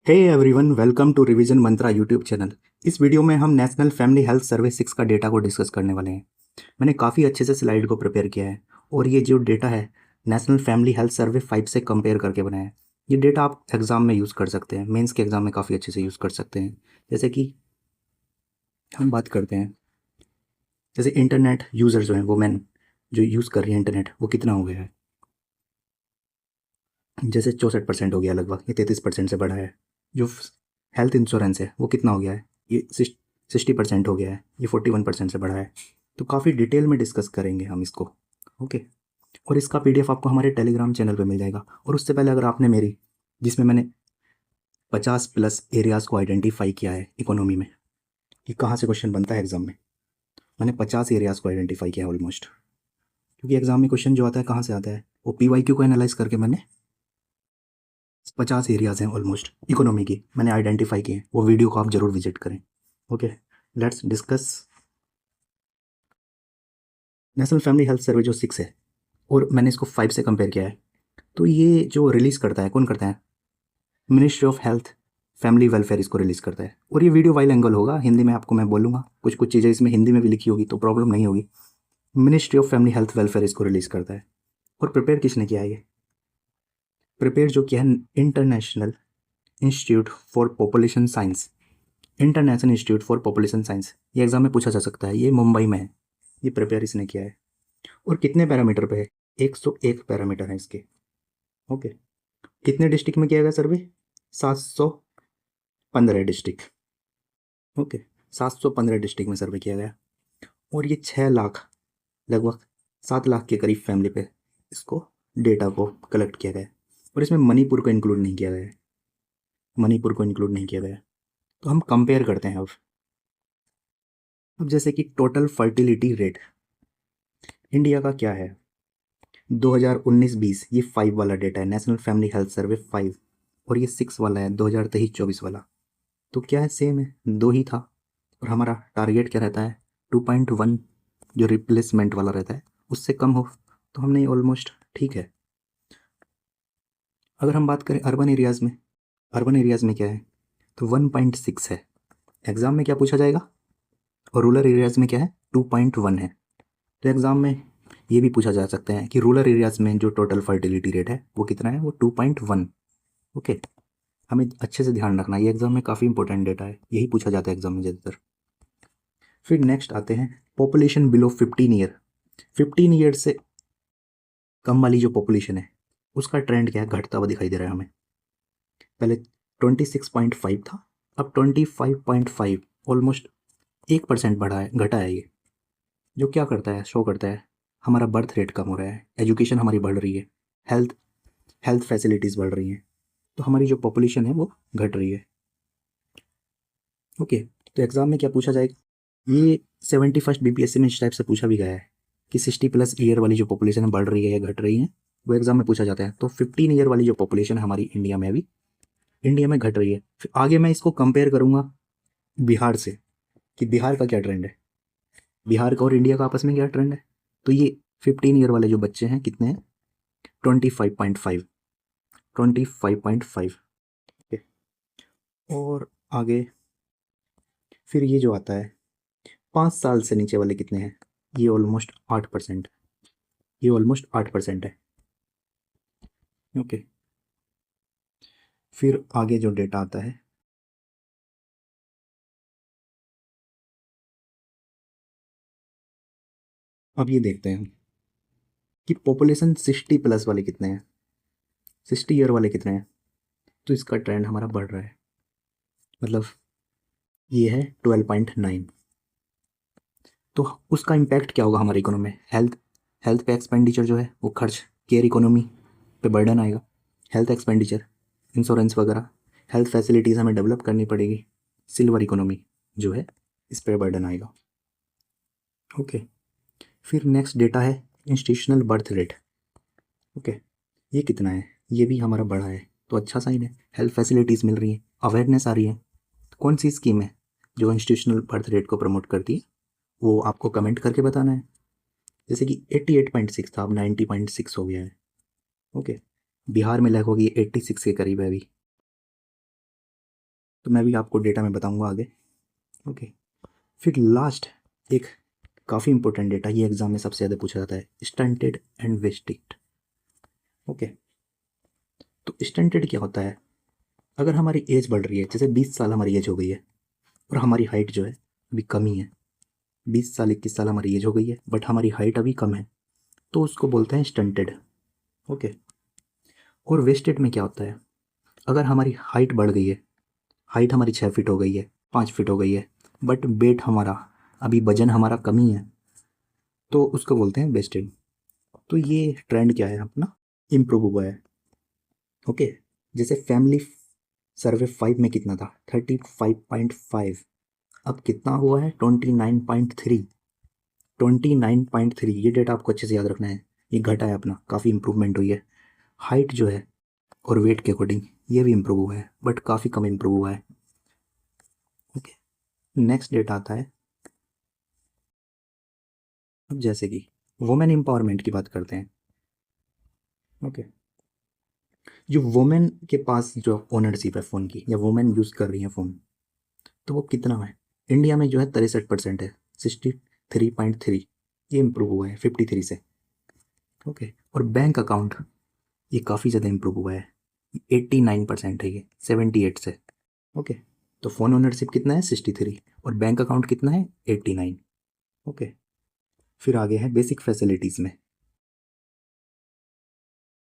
Hey everyone, welcome to revision mantra YouTube channel. इस video में हम नेशनल फैमिली हेल्थ सर्वे 6 का data को डिस्कस करने वाले हैं। मैंने काफ़ी अच्छे से स्लाइड को प्रिपेयर किया है और ये जो डेटा है नेशनल फैमिली हेल्थ सर्वे 5 से कंपेयर करके बनाया है। ये डेटा आप एग्ज़ाम में यूज़ कर सकते हैं, मेंस के एग्ज़ाम में काफ़ी अच्छे से यूज़ कर सकते हैं। जैसे कि हम बात करते हैं, जैसे इंटरनेट यूज़र जो हैं वुमेन जो यूज़ कर रही है इंटरनेट, वो कितना हो गया है। जैसे 64% हो गया लगभग, ये 33% से बढ़ा है। जो हेल्थ इंश्योरेंस है वो कितना हो गया है, ये 60% हो गया है, ये 41% से बढ़ा है। तो काफ़ी डिटेल में डिस्कस करेंगे हम इसको। ओके। और इसका पीडीएफ आपको हमारे टेलीग्राम चैनल पे मिल जाएगा। और उससे पहले अगर आपने मेरी, जिसमें मैंने 50+ एरियाज़ को आइडेंटिफाई किया है इकोनॉमी में, कि कहाँ से क्वेश्चन बनता है एग्जाम में, मैंने 50 एरियाज़ को आइडेंटिफाई किया है ऑलमोस्ट। क्योंकि एग्जाम में क्वेश्चन जो आता है कहाँ से आता है, वो PYQ को एनालाइज करके मैंने 50 एरियाज़ हैं ऑलमोस्ट इकोनॉमी की, मैंने आइडेंटिफाई किए हैं। वो वीडियो को आप जरूर विजिट करें। Okay, let's discuss national family health survey जो 6 है और मैंने इसको 5 से कंपेयर किया है। तो ये जो रिलीज़ करता है, कौन करता है, ministry of health family welfare इसको रिलीज़ करता है। और ये वीडियो वाइल एंगल होगा, हिंदी में आपको मैं बोलूँगा, कुछ कुछ चीज़ें इसमें हिंदी में भी लिखी होगी तो प्रॉब्लम नहीं होगी। Ministry of family health welfare इसको रिलीज़ करता है। और प्रिपेयर किसने किया है, ये प्रिपेयर जो किया है international institute for population science. International institute for population science, ये एग्जाम में पूछा जा सकता है, ये मुंबई में है। ये प्रिपेयर इसने किया है। और कितने पैरामीटर पे है, 101 पैरामीटर है इसके। ओके। कितने डिस्ट्रिक्ट में किया गया सर्वे, 715 डिस्ट्रिक्ट। ओके, 715 डिस्ट्रिक्ट में सर्वे किया गया। और ये 6 लाख, लगभग 7 लाख के करीब फैमिली पे इसको डेटा को कलेक्ट किया गया है। और इसमें मणिपुर को इंक्लूड नहीं किया गया है, मणिपुर को इंक्लूड नहीं किया गया है। तो हम कंपेयर करते हैं अब जैसे कि टोटल फर्टिलिटी रेट इंडिया का क्या है 2019-20, ये 5 वाला डेटा है, नेशनल फैमिली हेल्थ सर्वे 5। और ये 6 वाला है 2023-24 वाला। तो क्या है, सेम है, दो ही था। और हमारा टारगेट क्या रहता है, 2.1 जो रिप्लेसमेंट वाला रहता है, उससे कम हो। तो हमने ऑलमोस्ट ठीक है। अगर हम बात करें अर्बन एरियाज़ में, अर्बन एरियाज़ में क्या है, तो 1.6 है। एग्ज़ाम में क्या पूछा जाएगा, और रूरल एरियाज़ में क्या है, 2.1 है। तो एग्ज़ाम में ये भी पूछा जा सकता है कि रूरल एरियाज़ में जो टोटल फर्टिलिटी रेट है वो कितना है, वो 2.1। ओके, हमें अच्छे से ध्यान रखना, ये एग्ज़ाम में काफ़ी इंपॉर्टेंट डेटा है, यही पूछा जाता है एग्ज़ाम में ज़्यादातर। फिर नेक्स्ट आते हैं पॉपुलेशन बिलो 15 ईयर। 15 ईयर से कम वाली जो पॉपुलेशन है उसका ट्रेंड क्या है, घटता हुआ दिखाई दे रहा है हमें। पहले 26.5 था, अब 25.5, ऑलमोस्ट 1% बढ़ा है, घटा है ये। जो क्या करता है, शो करता है हमारा बर्थ रेट कम हो रहा है, एजुकेशन हमारी बढ़ रही है, हेल्थ हेल्थ फैसिलिटीज़ बढ़ रही हैं, तो हमारी जो पॉपुलेशन है वो घट रही है। ओके। तो एग्ज़ाम में क्या पूछा जाएगा, ये 71st BPSC में इस टाइप से पूछा भी गया है कि 60+ ईयर वाली जो पॉपुलेशन बढ़ रही है या घट रही है, वो एग्ज़ाम में पूछा जाता है। तो 15 ईयर वाली जो पॉपुलेशन है हमारी इंडिया में, अभी इंडिया में घट रही है। फिर आगे मैं इसको कंपेयर करूँगा बिहार से, कि बिहार का क्या ट्रेंड है, बिहार का और इंडिया का आपस में क्या ट्रेंड है। तो ये 15 ईयर वाले जो बच्चे हैं कितने हैं, 25.5, 25.5। और आगे फिर ये जो आता है 5 साल से नीचे वाले कितने हैं, ये ऑलमोस्ट 8%, ये ऑलमोस्ट 8% है। ओके। फिर आगे जो डेटा आता है, अब ये देखते हैं कि पॉपुलेशन 60+ वाले कितने हैं, 60 ईयर वाले कितने हैं। तो इसका ट्रेंड हमारा बढ़ रहा है, मतलब ये है 12.9। तो उसका इम्पैक्ट क्या होगा हमारी इकोनॉमी में, हेल्थ हेल्थ पे एक्सपेंडिचर जो है वो खर्च, केयर इकोनॉमी पे बर्डन आएगा, हेल्थ एक्सपेंडिचर, इंश्योरेंस वगैरह, हेल्थ फैसिलिटीज़ हमें डेवलप करनी पड़ेगी, सिल्वर इकोनॉमी जो है इस पर बर्डन आएगा। ओके। फिर नेक्स्ट डेटा है इंस्टीट्यूशनल बर्थ रेट। ओके, ये कितना है, ये भी हमारा बढ़ा है, तो अच्छा साइन है, हेल्थ फैसिलिटीज़ मिल रही है, अवेयरनेस आ रही है। कौन सी स्कीम है जो इंस्टीट्यूशनल बर्थ रेट को प्रमोट करती है, वो आपको कमेंट करके बताना है। जैसे कि 88.6 था, अब 90.6 हो गया है। ओके, बिहार में लगभग ये 86 के करीब है अभी। तो मैं भी आपको डेटा में बताऊंगा आगे। ओके, फिर लास्ट एक काफ़ी इंपॉर्टेंट डेटा, ये एग्जाम में सबसे ज़्यादा पूछा जाता है, स्टंटेड एंड वेस्टेड। ओके, तो स्टंटेड क्या होता है? अगर हमारी एज बढ़ रही है, जैसे 20 साल हमारी एज हो गई है और हमारी हाइट जो है अभी कम ही है, 20 साल 21 साल हमारी एज हो गई है बट हमारी हाइट अभी कम है, तो उसको बोलते हैं स्टंटेड। ओके, और वेस्टेड में क्या होता है? अगर हमारी हाइट बढ़ गई है, हाइट हमारी 6 फीट हो गई है, 5 फीट हो गई है, बट वेट हमारा अभी वजन हमारा कम ही है, तो उसको बोलते हैं वेस्टेड। तो ये ट्रेंड क्या है अपना, इम्प्रूव हुआ है। ओके, जैसे फैमिली सर्वे 5 में कितना था, 35.5, अब कितना हुआ है, 29.3। 29.3, ये डेटा आपको अच्छे से याद रखना है, ये घटा है अपना, काफ़ी इंप्रूवमेंट हुई है। हाइट जो है और वेट के अकॉर्डिंग ये भी इम्प्रूव हुआ है बट काफ़ी कम इम्प्रूव हुआ है। ओके, नेक्स्ट डेटा आता है, अब जैसे कि वुमेन एम्पावरमेंट की बात करते हैं। ओके, जो वुमेन के पास जो ओनरशिप है फ़ोन की, या वुमेन यूज़ कर रही है फ़ोन, तो वो कितना है? इंडिया में जो है 63% है, 63.3, ये इम्प्रूव हुआ है 53 से। ओके, और बैंक अकाउंट ये काफ़ी ज़्यादा इम्प्रूव हुआ है, 89% है ये 78 से। ओके, तो फ़ोन ओनरशिप कितना है, 63, और बैंक अकाउंट कितना है, 89। ओके, फिर आगे है बेसिक फैसिलिटीज़ में।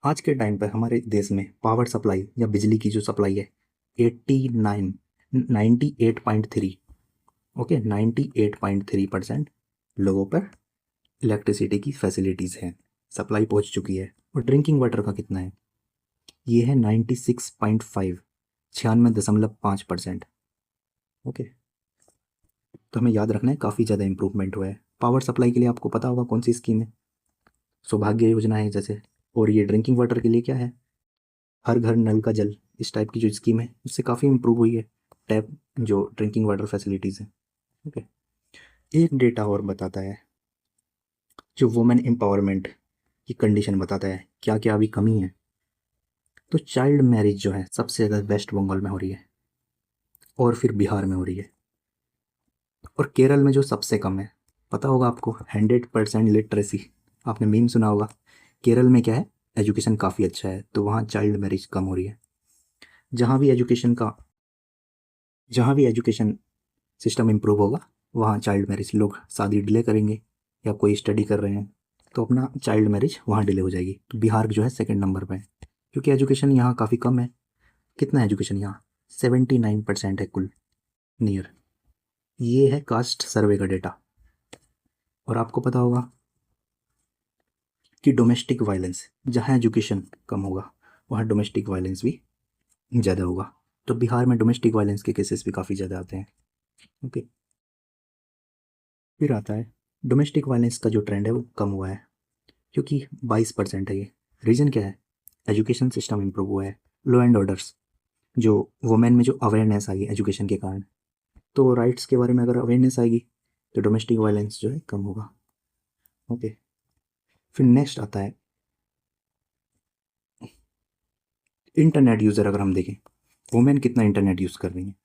आज के टाइम पर हमारे देश में पावर सप्लाई या बिजली की जो सप्लाई है, 98.3, ओके, 98.3% लोगों पर इलेक्ट्रिसिटी की फैसिलिटीज़ हैं, सप्लाई पहुंच चुकी है। और ड्रिंकिंग वाटर का कितना है, ये है 96.5, 96.5%। ओके, तो हमें याद रखना है काफ़ी ज़्यादा इंप्रूवमेंट हुआ है। पावर सप्लाई के लिए आपको पता होगा कौन सी स्कीम है, सौभाग्य योजना है जैसे, और ये ड्रिंकिंग वाटर के लिए क्या है, हर घर नल का जल, इस टाइप की जो स्कीम है उससे काफ़ी इम्प्रूव हुई है टैप जो ड्रिंकिंग वाटर फैसिलिटीज़ है। ओके, एक डेटा और बताता है जो वुमेन एम्पावरमेंट की कंडीशन बताता है क्या क्या अभी कमी है। तो चाइल्ड मैरिज जो है सबसे ज़्यादा वेस्ट बंगाल में हो रही है, और फिर बिहार में हो रही है, और केरल में जो सबसे कम है, पता होगा आपको, 100% लिटरेसी, आपने मीम सुना होगा। केरल में क्या है, एजुकेशन काफ़ी अच्छा है, तो वहाँ चाइल्ड मैरिज कम हो रही है। जहाँ भी एजुकेशन का जहाँ भी एजुकेशन सिस्टम इम्प्रूव होगा, वहाँ चाइल्ड मैरिज, लोग शादी डिले करेंगे, या कोई स्टडी कर रहे हैं तो अपना चाइल्ड मैरिज वहाँ डिले हो जाएगी। तो बिहार जो है सेकंड नंबर पे है, क्योंकि एजुकेशन यहाँ काफ़ी कम है। कितना है एजुकेशन यहाँ, 79% है कुल, नियर। ये है कास्ट सर्वे का डेटा। और आपको पता होगा कि डोमेस्टिक वायलेंस, जहाँ एजुकेशन कम होगा वहाँ डोमेस्टिक वायलेंस भी ज़्यादा होगा, तो बिहार में डोमेस्टिक वायलेंस के केसेस भी काफ़ी ज़्यादा आते हैं। ओके, फिर आता है डोमेस्टिक वायलेंस का जो ट्रेंड है वो कम हुआ है, क्योंकि 22% है ये। रीज़न क्या है, एजुकेशन सिस्टम इम्प्रूव हुआ है, लॉ एंड ऑर्डर्स, जो वुमेन में जो अवेयरनेस आई एजुकेशन के कारण, तो राइट्स के बारे में अगर अवेयरनेस आएगी तो डोमेस्टिक वायलेंस जो है कम होगा। ओके, फिर नेक्स्ट आता है इंटरनेट यूज़र। अगर हम देखें वुमेन कितना इंटरनेट यूज़ कर रही है,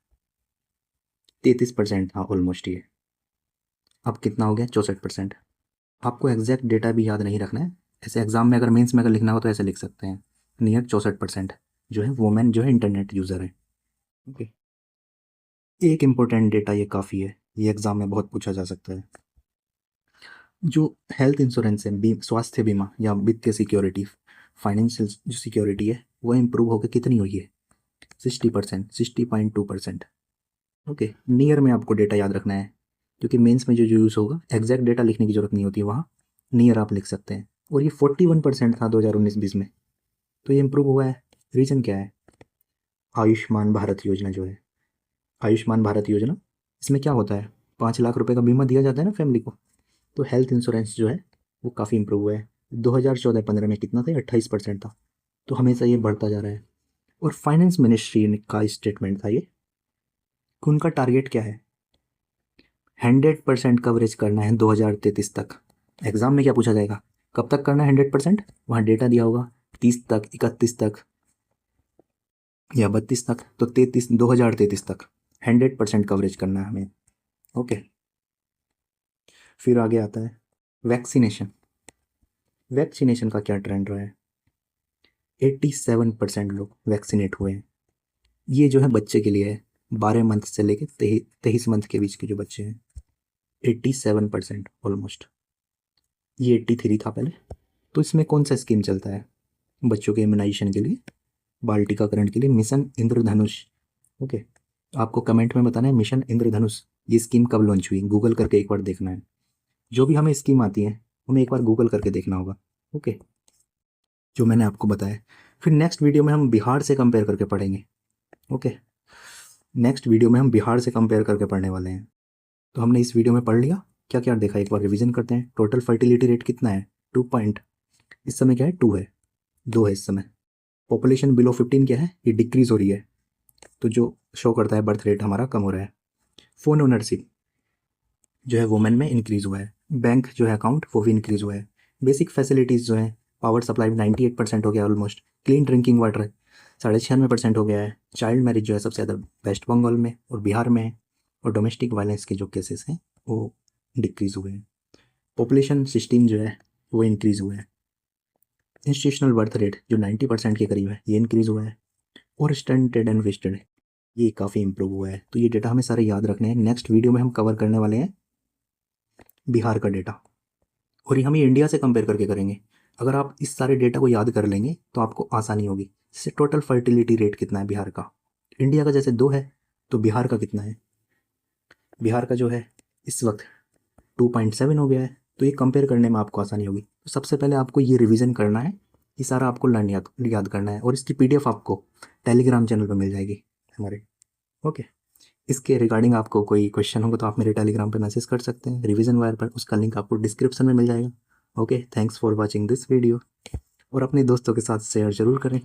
33% था ऑलमोस्ट ये, अब कितना हो गया, 64%। आपको एग्जैक्ट डेटा भी याद नहीं रखना है, ऐसे एग्जाम में अगर मेंस में अगर लिखना हो तो ऐसे लिख सकते हैं, नियर 64% जो है वुमेन जो है इंटरनेट यूज़र है। ओके, एक इम्पोर्टेंट डेटा ये काफ़ी है, ये एग्जाम में बहुत पूछा जा सकता है। जो हेल्थ इंश्योरेंस है, स्वास्थ्य बीमा या वित्तीय सिक्योरिटी, फाइनेंशियल जो सिक्योरिटी है, वो इम्प्रूव होकर कितनी हुई है, 60%, 60.2%। ओके, नियर में आपको डेटा याद रखना है, क्योंकि मेंस में जो यूज़ होगा एग्जैक्ट डेटा लिखने की जरूरत नहीं होती, वहाँ नियर आप लिख सकते हैं। और ये 41% था 2019-20 में, तो ये इम्प्रूव हुआ है। रीज़न क्या है, आयुष्मान भारत योजना जो है, आयुष्मान भारत योजना, इसमें क्या होता है, 5 लाख रुपए का बीमा दिया जाता है ना फैमिली को, तो हेल्थ इंश्योरेंस जो है वो काफ़ी इम्प्रूव हुआ है। 2014-15 में कितना था, 28% था, तो हमेशा ये बढ़ता जा रहा है। और फाइनेंस मिनिस्ट्री का स्टेटमेंट था ये कि उनका टारगेट क्या है, 100% कवरेज करना है 2033 तक। एग्जाम में क्या पूछा जाएगा, कब तक करना है 100%, वहाँ डेटा दिया होगा 30 तक, 31 तक, या 32 तक, तो 2033 तक 100% कवरेज करना है हमें। ओके, फिर आगे आता है वैक्सीनेशन। वैक्सीनेशन का क्या ट्रेंड रहा है? 87% लोग वैक्सीनेट हुए हैं। ये जो है बच्चे के लिए है, 12 मंथ से लेके 23 मंथ के बीच के जो बच्चे हैं, 87% ऑलमोस्ट। ये 83 था पहले। तो इसमें कौन सा स्कीम चलता है बच्चों के इम्यूनाइजेशन के लिए, बाल टीकाकरण के लिए? मिशन इंद्रधनुष। ओके, आपको कमेंट में बताना है मिशन इंद्रधनुष ये स्कीम कब लॉन्च हुई, गूगल करके एक बार देखना है। जो भी हमें स्कीम आती है हमें एक बार गूगल करके देखना होगा। ओके, जो मैंने आपको बताया। फिर नेक्स्ट वीडियो में हम बिहार से कंपेयर करके पढ़ेंगे। ओके, नेक्स्ट वीडियो में हम बिहार से कंपेयर करके पढ़ने वाले हैं। तो हमने इस वीडियो में पढ़ लिया क्या क्या देखा, एक बार रिवीजन करते हैं। टोटल फर्टिलिटी रेट कितना है? 2 पॉइंट, इस समय क्या है 2 है, 2 है इस समय। पॉपुलेशन बिलो 15 क्या है? ये डिक्रीज हो रही है, तो जो शो करता है बर्थ रेट हमारा कम हो रहा है। फ़ोन ओनरशिप जो है वुमेन में इंक्रीज हुआ है। बैंक जो है अकाउंट वो भी इंक्रीज हुआ है। बेसिक फैसिलिटीज़ जो है, पावर सप्लाई 98% हो गया ऑलमोस्ट। क्लीन ड्रिंकिंग वाटर 96% हो गया है। चाइल्ड मैरिज जो है सबसे ज़्यादा वेस्ट बंगाल में और बिहार में है। और डोमेस्टिक वायलेंस के जो केसेस हैं वो डिक्रीज हुए हैं। पॉपुलेशन 16 जो है वो इंक्रीज हुआ है। इंस्टीट्यूशनल बर्थ रेट जो 90% के करीब है ये इंक्रीज हुआ है। और स्टंटेड एंड वेस्टेड ये काफ़ी इंप्रूव हुआ है। तो ये डेटा हमें सारे याद रखने हैं। नेक्स्ट वीडियो में हम कवर करने वाले हैं बिहार का डेटा, और ये हम ये इंडिया से कंपेयर करके करेंगे। अगर आप इस सारे डेटा को याद कर लेंगे तो आपको आसानी होगी। जैसे टोटल फर्टिलिटी रेट कितना है बिहार का, इंडिया का जैसे 2 है, तो बिहार का कितना है? बिहार का जो है इस वक्त 2.7 हो गया है। तो ये कंपेयर करने में आपको आसानी होगी। तो सबसे पहले आपको ये रिवीजन करना है, ये सारा आपको लर्न याद करना है, और इसकी PDF आपको टेलीग्राम चैनल पर मिल जाएगी हमारे। ओके, इसके रिगार्डिंग आपको कोई क्वेश्चन होगा तो आप मेरे टेलीग्राम पे मैसेज कर सकते हैं रिवीजन वायर पर, उसका लिंक आपको डिस्क्रिप्शन में मिल जाएगा। Okay, thanks for watching this video, और अपने दोस्तों के साथ शेयर ज़रूर करें।